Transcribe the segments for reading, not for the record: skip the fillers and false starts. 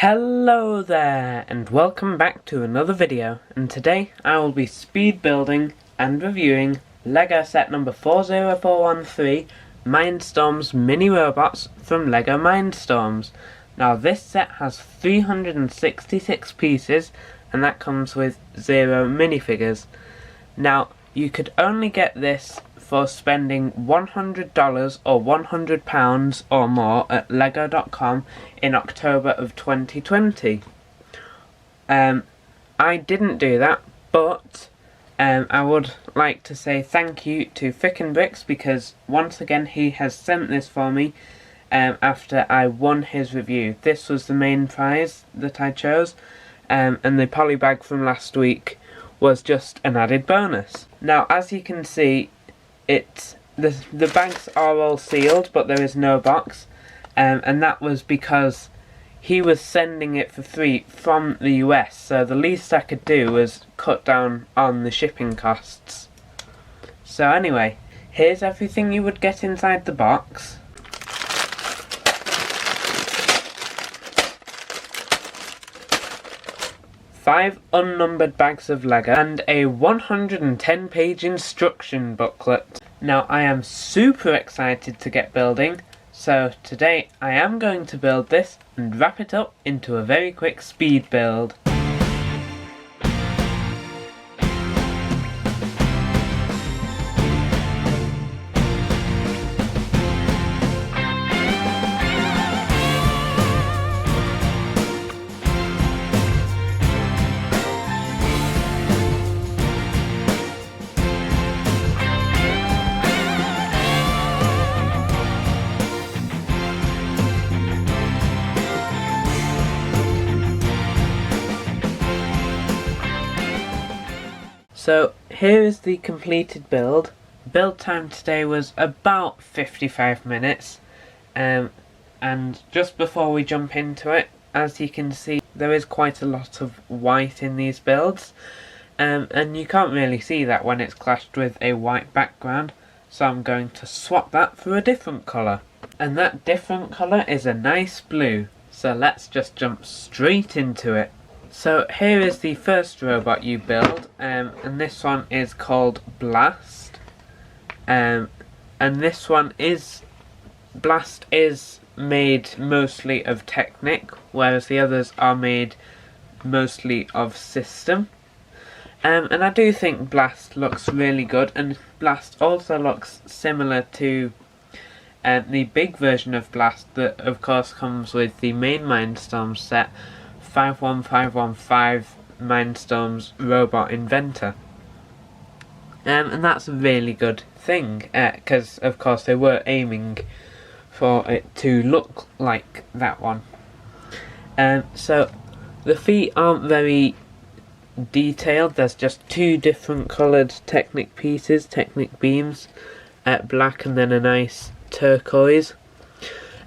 Hello there, and welcome back to another video, and today I will be speed building and reviewing LEGO set number 40413, Mindstorms Mini Robots from LEGO Mindstorms. Now this set has 366 pieces, and that comes with 0 minifigures. Now you could only get this for spending $100 or £100 or more at lego.com in October of 2020. I didn't do that, but I would like to say thank you to Frickin' Bricks, because once again he has sent this for me after I won his review. This was the main prize that I chose, and the polybag from last week was just an added bonus. Now as you can see, the bags are all sealed, but there is no box, and that was because he was sending it for free from the US, so the least I could do was cut down on the shipping costs. So anyway, here's everything you would get inside the box. Five unnumbered bags of Lego and a 110-page instruction booklet. Now I am super excited to get building, so today I am going to build this and wrap it up into a very quick speed build. So here is the completed build. Build time today was about 55 minutes, and just before we jump into it, as you can see, there is quite a lot of white in these builds, and you can't really see that when it's clashed with a white background, so I'm going to swap that for a different colour. And that different colour is a nice blue, so let's just jump straight into it. So here is the first robot you build, and this one is called Blast, and this one is, Blast is made mostly of Technic, whereas the others are made mostly of System. And I do think Blast looks really good, and Blast also looks similar to the big version of Blast that of course comes with the main Mindstorms set, 51515 Mindstorms Robot Inventor. And that's a really good thing, because of course they were aiming for it to look like that one. So the feet aren't very detailed, there's just two different coloured Technic pieces, Technic beams, black and then a nice turquoise.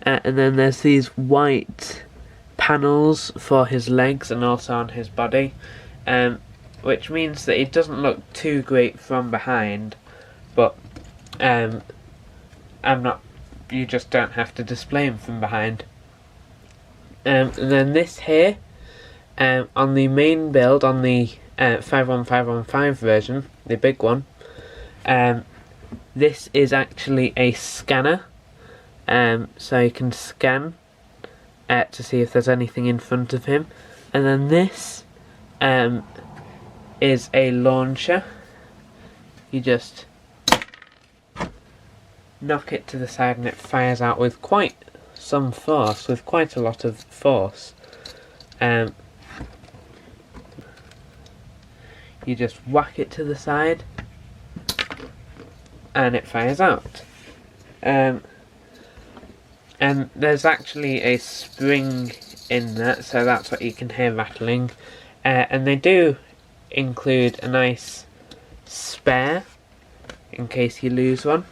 And then there's these white panels for his legs and also on his body, which means that it doesn't look too great from behind, but you just don't have to display him from behind. And then this here, on the main build, on the 51515 version, the big one, this is actually a scanner, so you can scan to see if there's anything in front of him. And then this is a launcher. You just knock it to the side and it fires out with quite some force, with quite a lot of force. You just whack it to the side and it fires out. And there's actually a spring in that, so that's what you can hear rattling. And they do include a nice spare in case you lose one.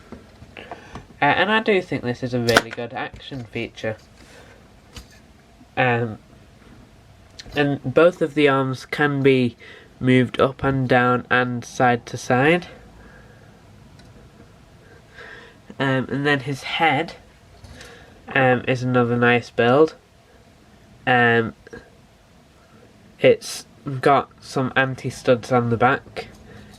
And I do think this is a really good action feature. And both of the arms can be moved up and down and side to side. And then his head is another nice build. It's got some anti-studs on the back,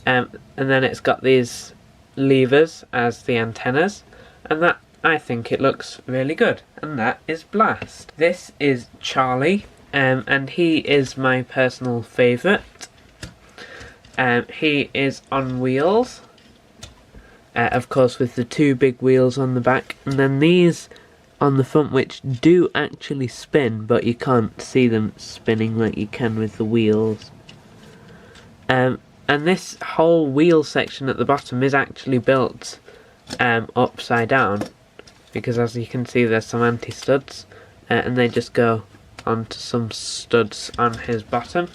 and then it's got these levers as the antennas, and that, I think it looks really good. And that is Blast. This is Charlie, and he is my personal favourite. He is on wheels, of course, with the two big wheels on the back, and then these on the front, which do actually spin, but you can't see them spinning like you can with the wheels. And this whole wheel section at the bottom is actually built upside down, because as you can see there's some anti-studs, and they just go onto some studs on his bottom.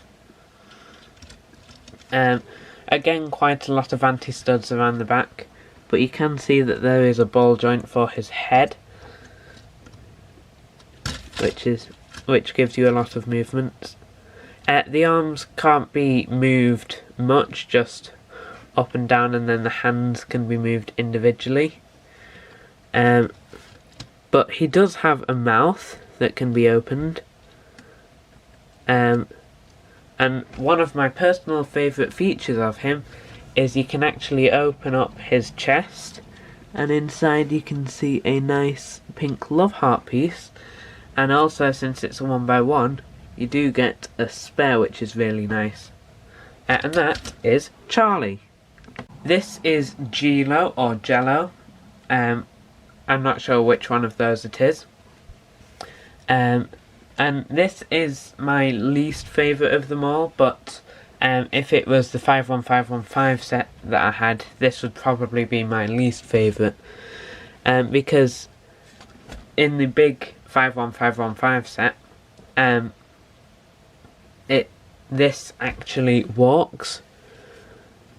Again, quite a lot of anti-studs around the back, but you can see that there is a ball joint for his head, which gives you a lot of movement. The arms can't be moved much, just up and down, and then the hands can be moved individually. But he does have a mouth that can be opened. And one of my personal favourite features of him is you can actually open up his chest, and inside you can see a nice pink love heart piece. And also, since it's a 1x1, you do get a spare, which is really nice. And that is Charlie. This is Gelo, or Gelo. I'm not sure which one of those it is. And this is my least favourite of them all, but if it was the 51515 set that I had, this would probably be my least favourite. Because in the big 51515 set, this actually walks,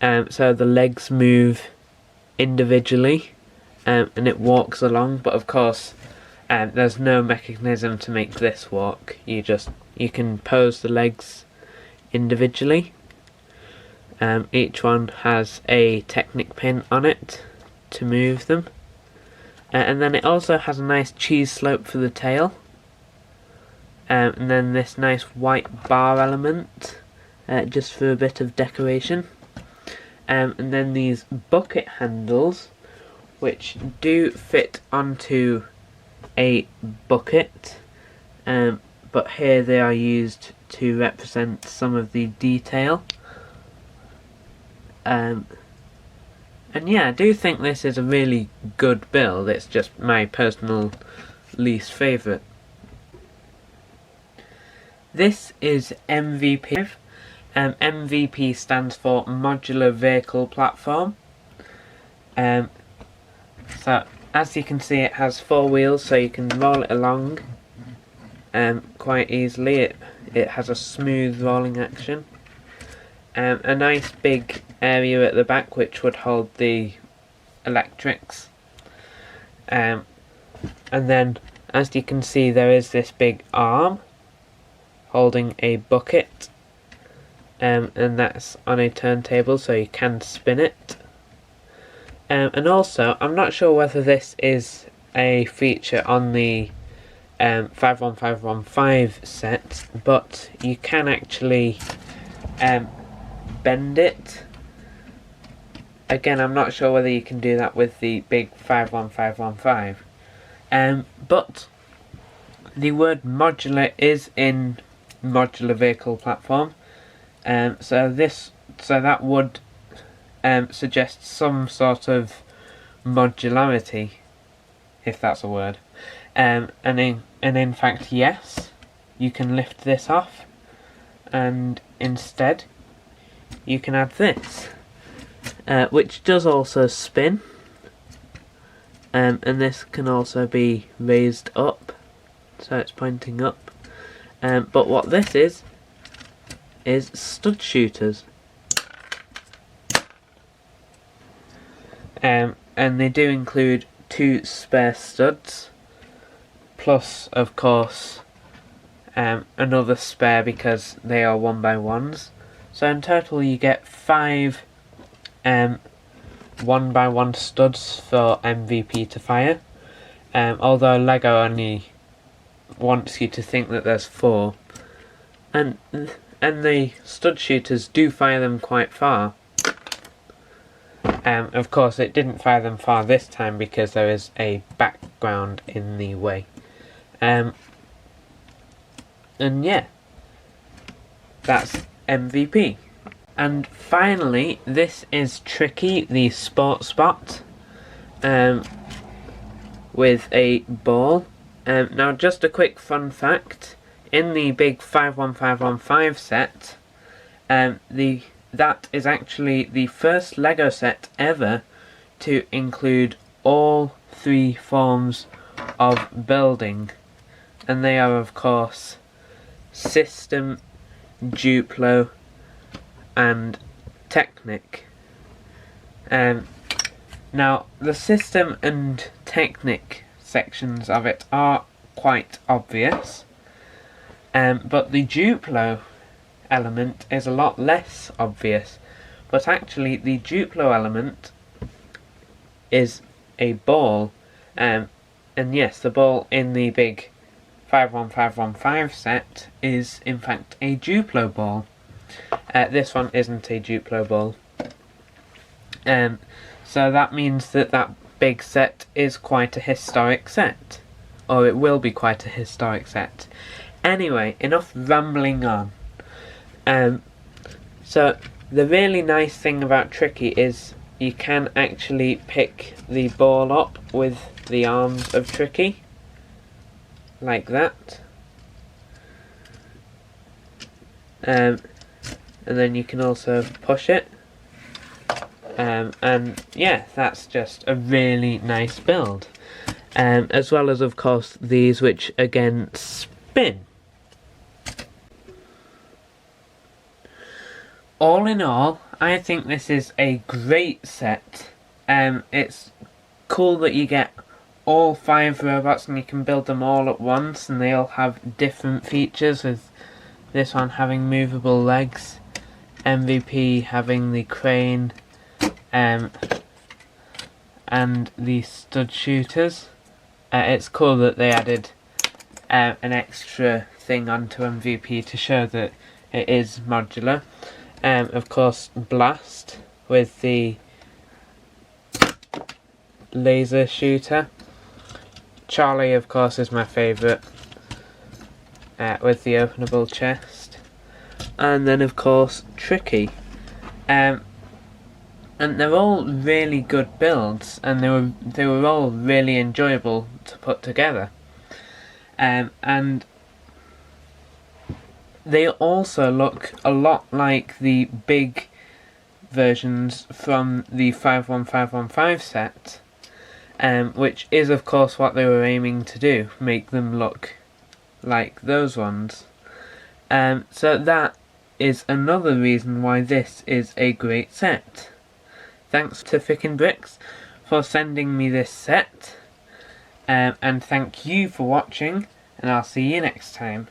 so the legs move individually, and it walks along. But of course, there's no mechanism to make this walk. You can pose the legs individually. Each one has a Technic pin on it to move them. And then it also has a nice cheese slope for the tail. And then this nice white bar element, just for a bit of decoration. And then these bucket handles, which do fit onto a bucket. But here they are used to represent some of the detail. And yeah, I do think this is a really good build. It's just my personal least favourite. This is M.V.P. M.V.P. stands for Modular Vehicle Platform. So as you can see, it has 4 wheels, so you can roll it along quite easily. It has a smooth rolling action. A nice big area at the back which would hold the electrics. And then, as you can see, there is this big arm holding a bucket, and that's on a turntable, so you can spin it. And also, I'm not sure whether this is a feature on the 51515 set, but you can actually bend it. Again, I'm not sure whether you can do that with the big 51515. But the word modular is in modular vehicle platform. So that would suggest some sort of modularity, if that's a word. And in fact, yes, you can lift this off, and instead you can add this, which does also spin, and this can also be raised up, so it's pointing up. But what this is stud shooters, and they do include 2 spare studs, plus of course another spare because they are 1x1s. So in total you get 5 1x1 studs for M.V.P. to fire, although LEGO only wants you to think that there's 4. And the stud shooters do fire them quite far. Of course, it didn't fire them far this time because there is a background in the way. And yeah, that's M.V.P. And finally, this is Tricky, the sports bot, with a ball. Now, just a quick fun fact: in the big 51515 set, that is actually the first LEGO set ever to include all 3 forms of building, and they are, of course, System, Duplo, and Technic. Now, the System and Technic sections of it are quite obvious, but the Duplo element is a lot less obvious. But actually, the Duplo element is a ball, and yes, the ball in the big 51515 set is in fact a Duplo ball. This one isn't a Duplo ball. So that means that that big set is quite a historic set. Or it will be quite a historic set. Anyway, enough rambling on. So the really nice thing about Tricky is you can actually pick the ball up with the arms of Tricky. Like that. And then you can also push it. And yeah, that's just a really nice build. As well as, of course, these which again spin. All in all, I think this is a great set. It's cool that you get all 5 robots and you can build them all at once, and they all have different features, with this one having movable legs, M.V.P having the crane, and the stud shooters. It's cool that they added an extra thing onto M.V.P to show that it is modular. Of course, Blast with the laser shooter. Charlie, of course, is my favourite, with the openable chest. And then, of course, Tricky. And they're all really good builds, and they were all really enjoyable to put together. And they also look a lot like the big versions from the 51515 set, which is of course what they were aiming to do, make them look like those ones. So that is another reason why this is a great set. Thanks to Ficken Bricks for sending me this set, and thank you for watching, and I'll see you next time.